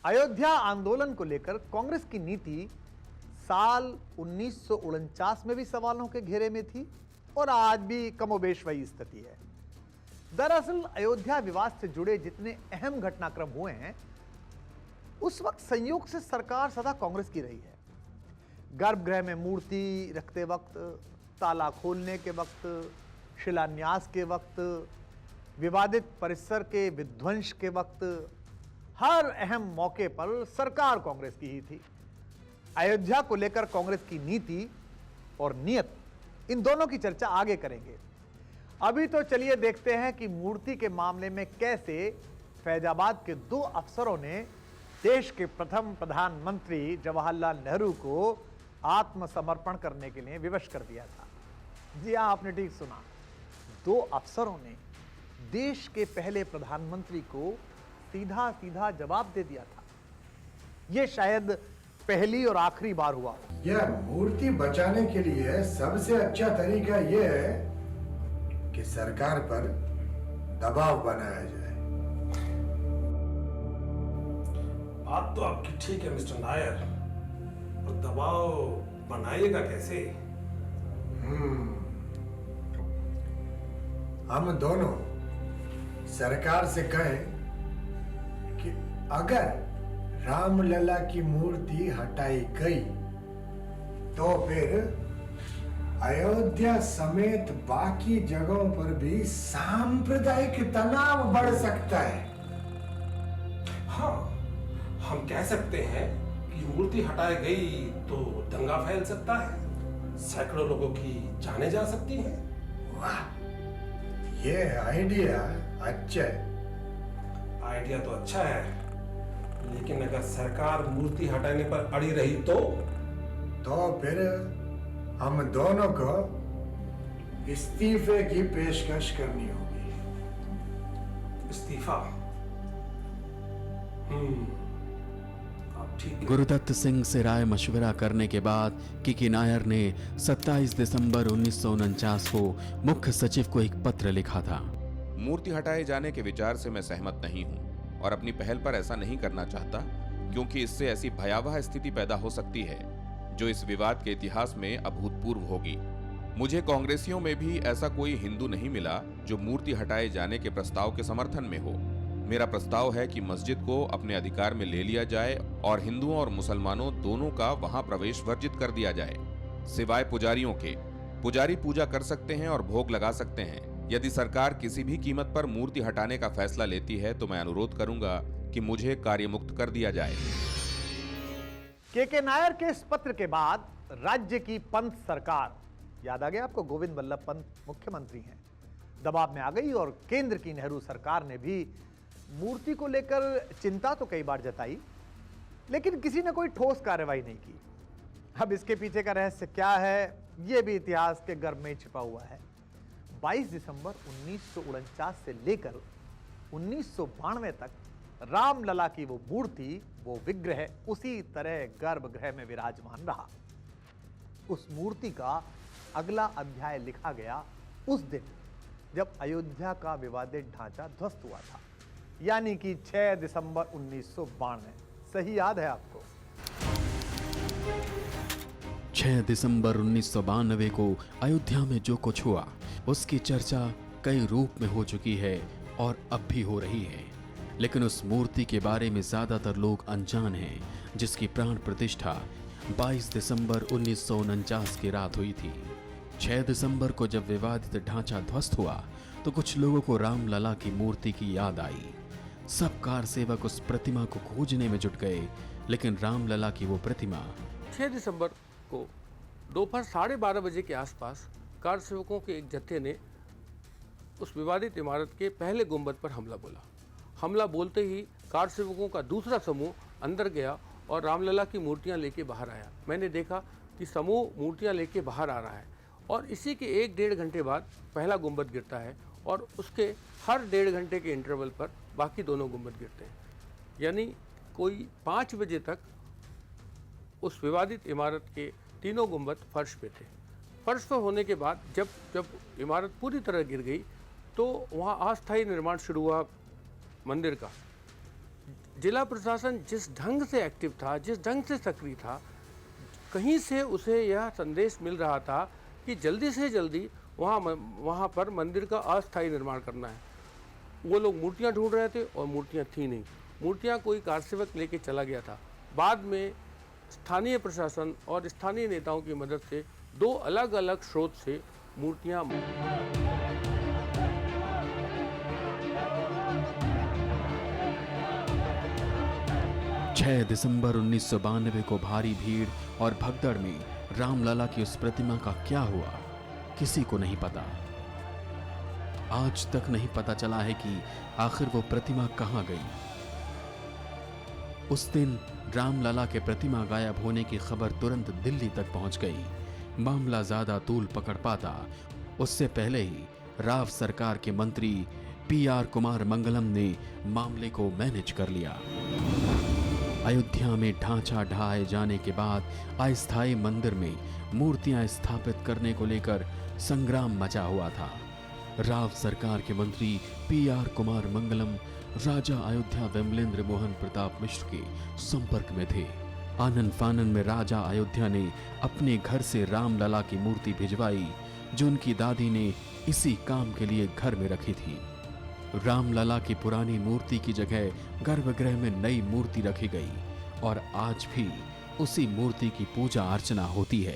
अयोध्या आंदोलन को लेकर कांग्रेस की नीति साल 1949 में भी सवालों के घेरे में थी और आज भी कमोबेश वही स्थिति है। दरअसल अयोध्या विवाद से जुड़े जितने अहम घटनाक्रम हुए हैं उस वक्त संयोग से सरकार सदा कांग्रेस की रही है। गर्भगृह में मूर्ति रखते वक्त, ताला खोलने के वक्त, शिलान्यास के वक्त, विवादित परिसर के विध्वंस के वक्त, हर अहम मौके पर सरकार कांग्रेस की ही थी। अयोध्या को लेकर कांग्रेस की नीति और नीयत, इन दोनों की चर्चा आगे करेंगे। अभी तो चलिए देखते हैं कि मूर्ति के मामले में कैसे फैजाबाद के दो अफसरों ने देश के प्रथम प्रधानमंत्री जवाहरलाल नेहरू को आत्मसमर्पण करने के लिए विवश कर दिया था। जी हां, आपने ठीक सुना, दो अफसरों ने देश के पहले प्रधानमंत्री को सीधा सीधा जवाब दे दिया था। यह शायद पहली और आखिरी बार हुआ। यह मूर्ति बचाने के लिए सबसे अच्छा तरीका यह है कि सरकार पर दबाव बनाया जाए। बात तो आपकी ठीक है मिस्टर नायर, और दबाव बनाइएगा कैसे? हम दोनों सरकार से कहें कि अगर रामलला की मूर्ति हटाई गई तो फिर अयोध्या समेत बाकी जगहों पर भी सांप्रदायिक तनाव बढ़ सकता है। हाँ, हम कह सकते हैं कि मूर्ति हटाई गई तो दंगा फैल सकता है, सैकड़ों लोगों की जानें जा सकती हैं। वाह, ये आइडिया अच्छा है। आइडिया तो अच्छा है, लेकिन अगर सरकार मूर्ति हटाने पर अड़ी रही तो फिर हम दोनों को इस्तीफे की पेशकश करनी होगी। इस्तीफा? आप ठीक। गुरुदत्त सिंह से राय मशविरा करने के बाद किकी नायर ने 27 दिसंबर 1949 को मुख्य सचिव को एक पत्र लिखा था। मूर्ति हटाए जाने के विचार से मैं सहमत नहीं हूं और अपनी पहल पर ऐसा नहीं करना चाहता, क्योंकि इससे ऐसी भयावह स्थिति पैदा हो सकती है जो इस विवाद के इतिहास में अभूतपूर्व होगी। मुझे कांग्रेसियों में भी ऐसा कोई हिंदू नहीं मिला जो मूर्ति हटाए जाने के प्रस्ताव के समर्थन में हो। मेरा प्रस्ताव है कि मस्जिद को अपने अधिकार में ले लिया जाए और हिंदुओं और मुसलमानों दोनों का वहां प्रवेश वर्जित कर दिया जाए, सिवाय पुजारियों के। पुजारी पूजा कर सकते हैं और भोग लगा सकते हैं। यदि सरकार किसी भी कीमत पर मूर्ति हटाने का फैसला लेती है तो मैं अनुरोध करूंगा कि मुझे कार्यमुक्त कर दिया जाए। के नायर के इस पत्र के बाद राज्य की पंत सरकार, याद आ गया आपको, गोविंद बल्लभ पंत मुख्यमंत्री हैं, दबाव में आ गई और केंद्र की नेहरू सरकार ने भी मूर्ति को लेकर चिंता तो कई बार जताई, लेकिन किसी ने कोई ठोस कार्रवाई नहीं की। अब इसके पीछे का रहस्य क्या है, यह भी इतिहास के गर्भ में छिपा हुआ है। 22 दिसंबर 1949 से लेकर 1992 तक रामलला की वो मूर्ति, वो विग्रह उसी तरह गर्भगृह में विराजमान रहा। उस मूर्ति का अगला अध्याय लिखा गया उस दिन जब अयोध्या का विवादित ढांचा ध्वस्त हुआ था, यानी कि 6 दिसंबर 1992। सही याद है आपको? 6 दिसंबर 1992 को अयोध्या में जो कुछ हुआ उसकी चर्चा कई रूप में हो चुकी है और अब भी हो रही है, लेकिन उस मूर्ति के बारे में ज्यादातर लोग अनजान हैं जिसकी प्राण प्रतिष्ठा 22 दिसंबर 1949 की रात हुई थी। 6 दिसंबर को जब विवादित ढांचा ध्वस्त हुआ तो कुछ लोगों को रामलला की मूर्ति की याद आई। सब कार सेवक उस प्रतिमा को खोजने में जुट गए, लेकिन रामलला की वो प्रतिमा 6 दिसंबर को दोपहर 12:30 बजे के आसपास कार सेवकों के एक जत्थे ने उस विवादित इमारत के पहले गुंबद पर हमला बोला। हमला बोलते ही कार सेवकों का दूसरा समूह अंदर गया और रामलला की मूर्तियां लेके बाहर आया। मैंने देखा कि समूह मूर्तियां लेके बाहर आ रहा है और इसी के 1-1.5 घंटे बाद पहला गुंबद गिरता है और उसके हर 1.5 घंटे के इंटरवल पर बाकी दोनों गुंबद गिरते हैं। यानी कोई 5 बजे तक उस विवादित इमारत के तीनों गुंबद फर्श पे थे। फर्श पर होने के बाद जब इमारत पूरी तरह गिर गई तो वहाँ अस्थायी निर्माण शुरू हुआ मंदिर का। जिला प्रशासन जिस ढंग से एक्टिव था, जिस ढंग से सक्रिय था, कहीं से उसे यह संदेश मिल रहा था कि जल्दी से जल्दी वहाँ पर मंदिर का अस्थायी निर्माण करना है। वो लोग मूर्तियाँ ढूंढ रहे थे और मूर्तियाँ थी नहीं। मूर्तियाँ कोई कारसेवक लेके चला गया था। बाद में स्थानीय प्रशासन और स्थानीय नेताओं की मदद से 2 अलग अलग स्रोत से मूर्तियाँ 6 दिसंबर 1992 को भारी भीड़ और भगदड़ में रामलला की उस प्रतिमा का क्या हुआ, किसी को नहीं पता। आज तक नहीं पता चला है कि आखिर वो प्रतिमा कहां गई। उस दिन रामलला के प्रतिमा गायब होने की खबर तुरंत दिल्ली तक पहुंच गई। मामला ज्यादा तूल पकड़ पाता उससे पहले ही राव सरकार के मंत्री PR कुमार मंगलम ने मामले को मैनेज कर लिया। अयोध्या में ढांचा ढहाए जाने के बाद अस्थायी मंदिर में मूर्तियां स्थापित करने को लेकर संग्राम मचा हुआ था। राव सरकार के मंत्री PR कुमार मंगलम राजा अयोध्या विमलेंद्र मोहन प्रताप मिश्र के संपर्क में थे। आनन फानन में राजा अयोध्या ने अपने घर से रामलला की मूर्ति भिजवाई, जो उनकी दादी ने इसी काम के लिए घर में रखी थी। रामलला की पुरानी मूर्ति की जगह गर्भगृह में नई मूर्ति रखी गई और आज भी उसी मूर्ति की पूजा अर्चना होती है।